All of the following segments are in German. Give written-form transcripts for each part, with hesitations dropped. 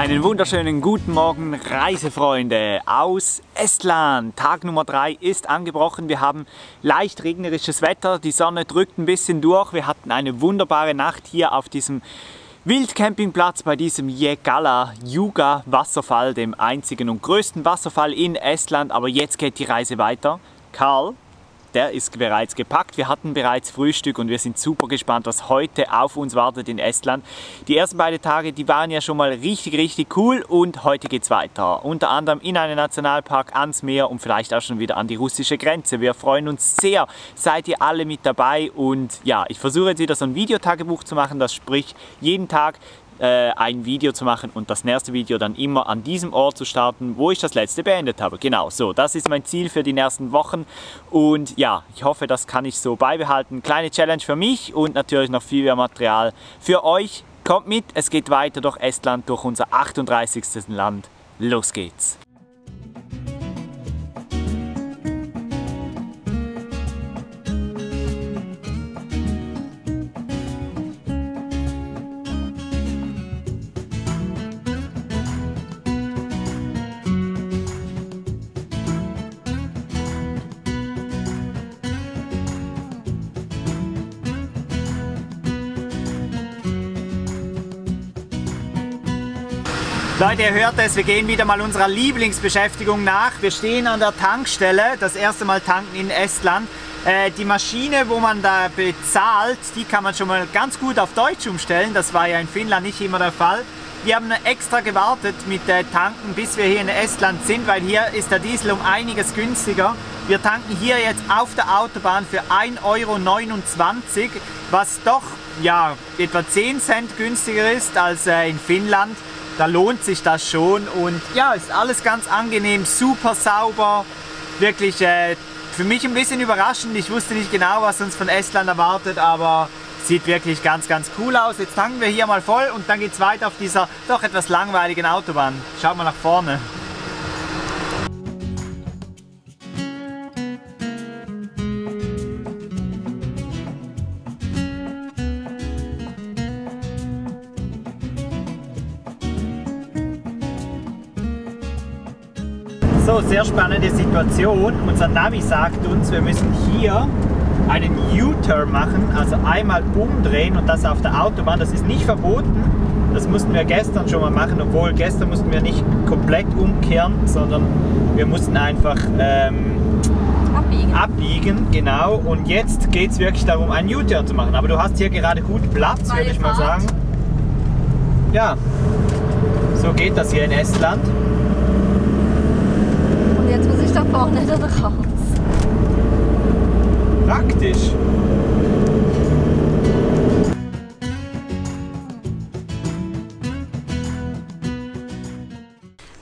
Einen wunderschönen guten Morgen, Reisefreunde aus Estland. Tag Nummer 3 ist angebrochen. Wir haben leicht regnerisches Wetter. Die Sonne drückt ein bisschen durch. Wir hatten eine wunderbare Nacht hier auf diesem Wildcampingplatz bei diesem Jäägala-Juga Wasserfall, dem einzigen und größten Wasserfall in Estland. Aber jetzt geht die Reise weiter. Karl, der ist bereits gepackt. Wir hatten bereits Frühstück und wir sind super gespannt, was heute auf uns wartet in Estland. Die ersten beiden Tage, die waren ja schon mal richtig cool und heute geht's weiter. Unter anderem in einen Nationalpark, ans Meer und vielleicht auch schon wieder an die russische Grenze. Wir freuen uns sehr, seid ihr alle mit dabei und ja, ich versuche jetzt wieder so ein Videotagebuch zu machen, das sprich jeden Tag ein Video zu machen und das nächste Video dann immer an diesem Ort zu starten, wo ich das letzte beendet habe. Genau, so, das ist mein Ziel für die nächsten Wochen und ja, ich hoffe, das kann ich so beibehalten. Kleine Challenge für mich und natürlich noch viel mehr Material für euch. Kommt mit, es geht weiter durch Estland, durch unser 38. Land. Los geht's! Leute, ihr hört es, wir gehen wieder mal unserer Lieblingsbeschäftigung nach. Wir stehen an der Tankstelle, das erste Mal tanken in Estland. Die Maschine, wo man da bezahlt, die kann man schon mal ganz gut auf Deutsch umstellen. Das war ja in Finnland nicht immer der Fall. Wir haben extra gewartet mit Tanken, bis wir hier in Estland sind, weil hier ist der Diesel um einiges günstiger. Wir tanken hier jetzt auf der Autobahn für 1,29 €, was doch ja, etwa 10 Cent günstiger ist als in Finnland. Da lohnt sich das schon und ja, ist alles ganz angenehm, super sauber, wirklich für mich ein bisschen überraschend. Ich wusste nicht genau, was uns von Estland erwartet, aber sieht wirklich ganz cool aus. Jetzt tanken wir hier mal voll und dann geht es weiter auf dieser doch etwas langweiligen Autobahn. Schaut mal nach vorne. So, sehr spannende Situation. Unser Navi sagt uns, wir müssen hier einen U-Turn machen, also einmal umdrehen und das auf der Autobahn. Das ist nicht verboten, das mussten wir gestern schon mal machen, obwohl gestern mussten wir nicht komplett umkehren, sondern wir mussten einfach abbiegen, genau. Und jetzt geht es wirklich darum, einen U-Turn zu machen. Aber du hast hier gerade gut Platz, würde ich mal sagen. Ja, so geht das hier in Estland. Jetzt muss ich da vorne dann raus. Praktisch.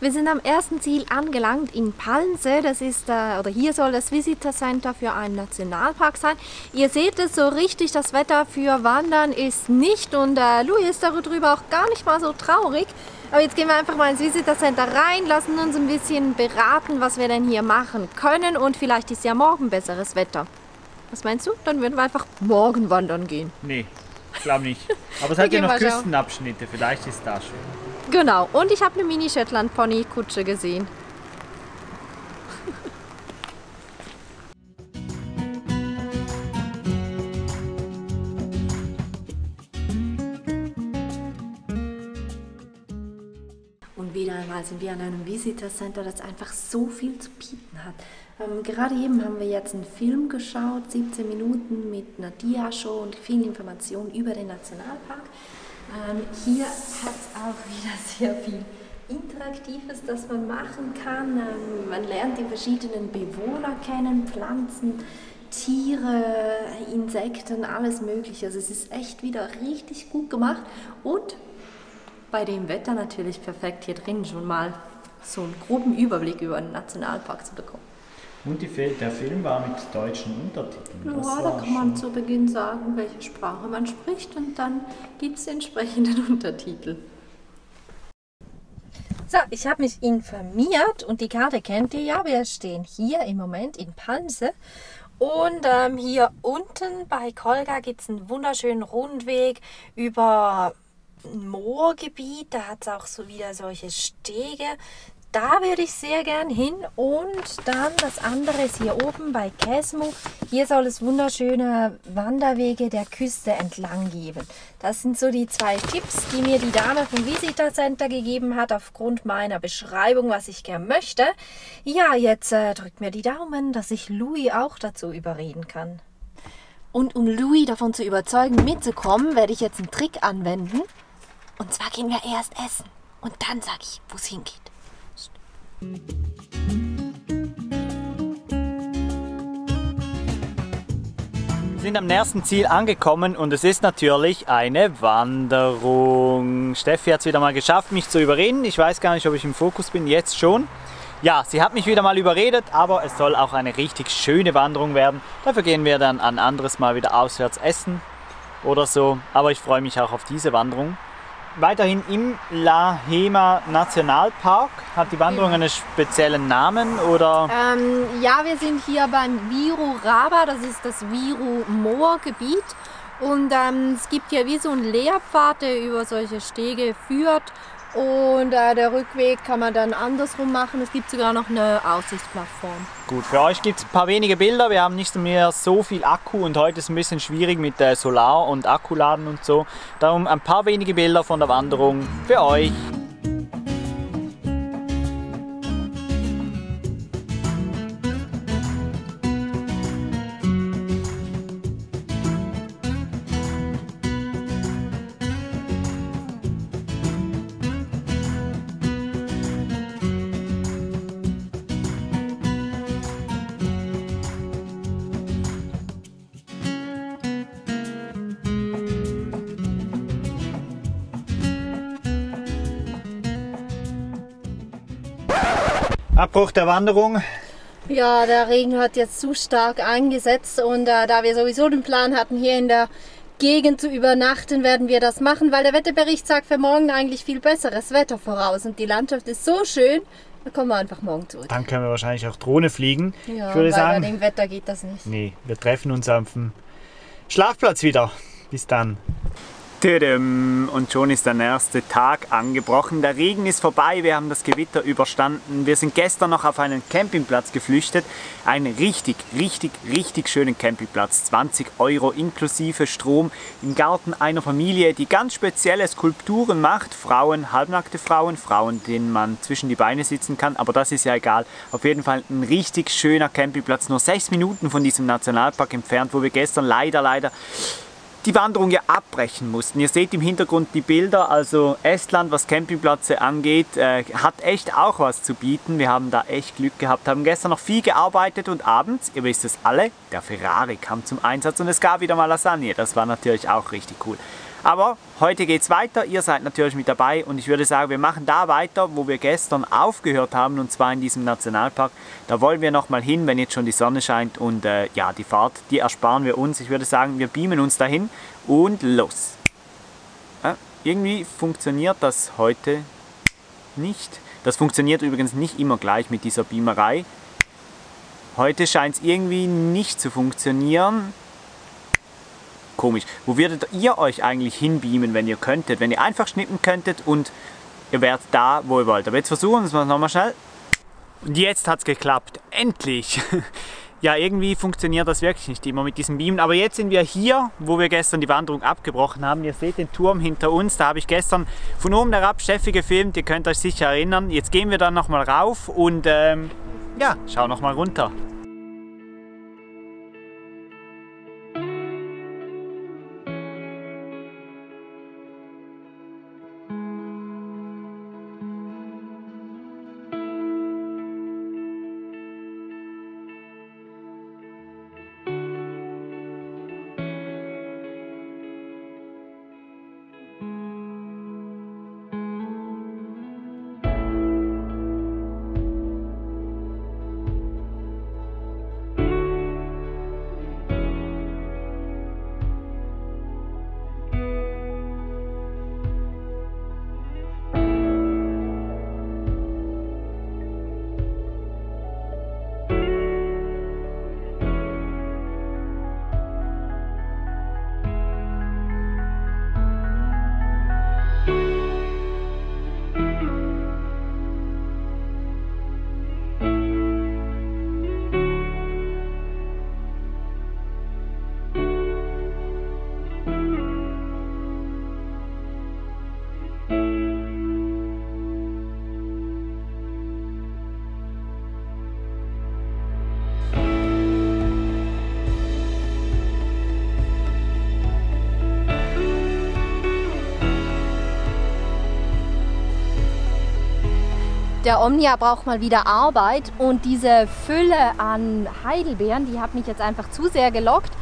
Wir sind am ersten Ziel angelangt in Palnse. Das ist, oder hier soll das Visitor Center für einen Nationalpark sein. Ihr seht es so richtig, das Wetter für Wandern ist nicht und Louis ist darüber auch gar nicht mal so traurig. Aber jetzt gehen wir einfach mal ins Visitor Center rein, lassen uns ein bisschen beraten, was wir denn hier machen können und vielleicht ist ja morgen besseres Wetter. Was meinst du? Dann würden wir einfach morgen wandern gehen. Nee, ich glaube nicht. Aber es hat ja noch Küstenabschnitte, vielleicht ist das schön. Genau, und ich habe eine Mini-Shetland-Pony-Kutsche gesehen. Und wieder einmal sind wir an einem Visitor Center, das einfach so viel zu bieten hat. Gerade eben haben wir jetzt einen Film geschaut, 17 Minuten mit einer Dia-Show und vielen Informationen über den Nationalpark. Hier hat es auch wieder sehr viel Interaktives, das man machen kann. Man lernt die verschiedenen Bewohner kennen, Pflanzen, Tiere, Insekten, alles Mögliche. Also es ist echt wieder richtig gut gemacht und bei dem Wetter natürlich perfekt, hier drin schon mal so einen groben Überblick über den Nationalpark zu bekommen. Und der Film war mit deutschen Untertiteln. Ja, da kann man zu Beginn sagen, welche Sprache man spricht und dann gibt es entsprechenden Untertitel. So, ich habe mich informiert und die Karte kennt ihr ja. Wir stehen hier im Moment in Palnse und hier unten bei Kolga gibt es einen wunderschönen Rundweg über ein Moorgebiet, da hat es auch so wieder solche Stege. Da würde ich sehr gern hin. Und dann das andere ist hier oben bei Kesmu. Hier soll es wunderschöne Wanderwege der Küste entlang geben. Das sind so die 2 Tipps, die mir die Dame vom Visitor Center gegeben hat, aufgrund meiner Beschreibung, was ich gern möchte. Ja, jetzt drückt mir die Daumen, dass ich Louis auch dazu überreden kann. Und um Louis davon zu überzeugen, mitzukommen, werde ich jetzt einen Trick anwenden. Und zwar gehen wir erst essen. Und dann sage ich, wo es hingeht. Wir sind am nächsten Ziel angekommen und es ist natürlich eine Wanderung. Steffi hat es wieder mal geschafft, mich zu überreden. Ich weiß gar nicht, ob ich im Fokus bin, jetzt schon. Ja, sie hat mich wieder mal überredet, aber es soll auch eine richtig schöne Wanderung werden. Dafür gehen wir dann ein anderes Mal wieder auswärts essen oder so. Aber ich freue mich auch auf diese Wanderung. Weiterhin im Lahema Nationalpark. Hat die Wanderung einen speziellen Namen oder? Ja, wir sind hier beim Viru Raba, das ist das Viru Moorgebiet. Und es gibt hier wie so einen Lehrpfad, der über solche Stege führt. Und der Rückweg kann man dann andersrum machen. Es gibt sogar noch eine Aussichtsplattform. Gut, für euch gibt es ein paar wenige Bilder. Wir haben nicht mehr so viel Akku und heute ist es ein bisschen schwierig mit Solar- und Akkuladen und so. Darum ein paar wenige Bilder von der Wanderung für euch. Abbruch der Wanderung. Ja, der Regen hat jetzt zu stark eingesetzt und da wir sowieso den Plan hatten, hier in der Gegend zu übernachten, werden wir das machen, weil der Wetterbericht sagt für morgen eigentlich viel besseres Wetter voraus und die Landschaft ist so schön, da kommen wir einfach morgen zurück. Dann können wir wahrscheinlich auch Drohne fliegen. Ja, ich würde sagen, bei dem Wetter geht das nicht. Nee, wir treffen uns auf dem Schlafplatz wieder. Bis dann. Und schon ist der erste Tag angebrochen. Der Regen ist vorbei, wir haben das Gewitter überstanden. Wir sind gestern noch auf einen Campingplatz geflüchtet. Einen richtig schönen Campingplatz. 20 € inklusive Strom im Garten einer Familie, die ganz spezielle Skulpturen macht. Frauen, halbnackte Frauen, denen man zwischen die Beine sitzen kann. Aber das ist ja egal. Auf jeden Fall ein richtig schöner Campingplatz. Nur 6 Minuten von diesem Nationalpark entfernt, wo wir gestern leider die Wanderung ja abbrechen mussten. Ihr seht im Hintergrund die Bilder, also Estland, was Campingplätze angeht, hat echt auch was zu bieten. Wir haben da echt Glück gehabt, haben gestern noch viel gearbeitet und abends, ihr wisst es alle, der Ferrari kam zum Einsatz und es gab wieder mal Lasagne. Das war natürlich auch richtig cool. Aber heute geht es weiter, ihr seid natürlich mit dabei und ich würde sagen, wir machen da weiter, wo wir gestern aufgehört haben, und zwar in diesem Nationalpark. Da wollen wir noch mal hin, wenn jetzt schon die Sonne scheint, und ja, die Fahrt, die ersparen wir uns. Ich würde sagen, wir beamen uns dahin und los. Irgendwie funktioniert das heute nicht. Das funktioniert übrigens nicht immer gleich mit dieser Beamerei. Heute scheint es irgendwie nicht zu funktionieren. Komisch. Wo würdet ihr euch eigentlich hinbeamen, wenn ihr könntet? Wenn ihr einfach schnippen könntet und ihr wärt da, wo ihr wollt. Aber jetzt versuchen wir es nochmal schnell. Und jetzt hat es geklappt. Endlich! Ja, irgendwie funktioniert das wirklich nicht immer mit diesem Beamen. Aber jetzt sind wir hier, wo wir gestern die Wanderung abgebrochen haben. Ihr seht den Turm hinter uns. Da habe ich gestern von oben herab Steffi gefilmt. Ihr könnt euch sicher erinnern. Jetzt gehen wir dann nochmal rauf und ja, schauen nochmal runter. Der Omnia braucht mal wieder Arbeit und diese Fülle an Heidelbeeren, die hat mich jetzt einfach zu sehr gelockt.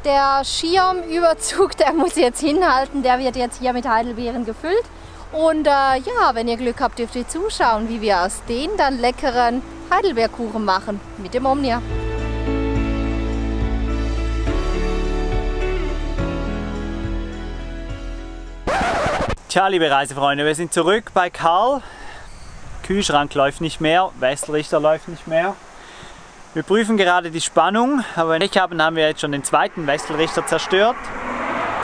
Der Schirmüberzug, der muss jetzt hinhalten, der wird jetzt hier mit Heidelbeeren gefüllt. Und ja, wenn ihr Glück habt, dürft ihr zuschauen, wie wir aus denen dann leckeren Heidelbeerkuchen machen mit dem Omnia. Tja, liebe Reisefreunde, wir sind zurück bei Karl. Kühlschrank läuft nicht mehr, Wechselrichter läuft nicht mehr. Wir prüfen gerade die Spannung, aber wenn haben wir jetzt schon den zweiten Wechselrichter zerstört.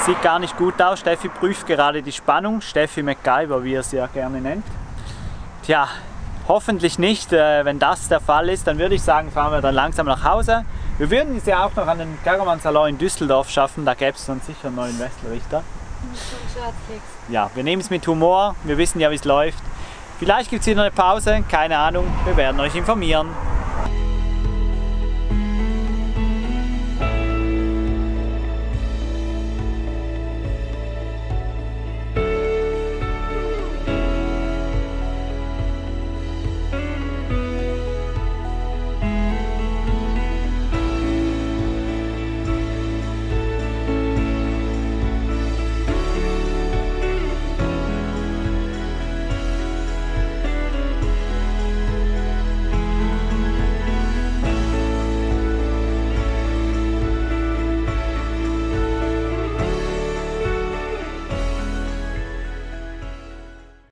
Sieht gar nicht gut aus. Steffi prüft gerade die Spannung. Steffi MacGyver, wie er sie ja gerne nennt. Tja, hoffentlich nicht. Wenn das der Fall ist, dann würde ich sagen, fahren wir dann langsam nach Hause. Wir würden es ja auch noch an den Caravan-Salon in Düsseldorf schaffen. Da gäbe es dann sicher einen neuen Wechselrichter. Ja, wir nehmen es mit Humor. Wir wissen ja, wie es läuft. Vielleicht gibt es wieder eine Pause. Keine Ahnung. Wir werden euch informieren.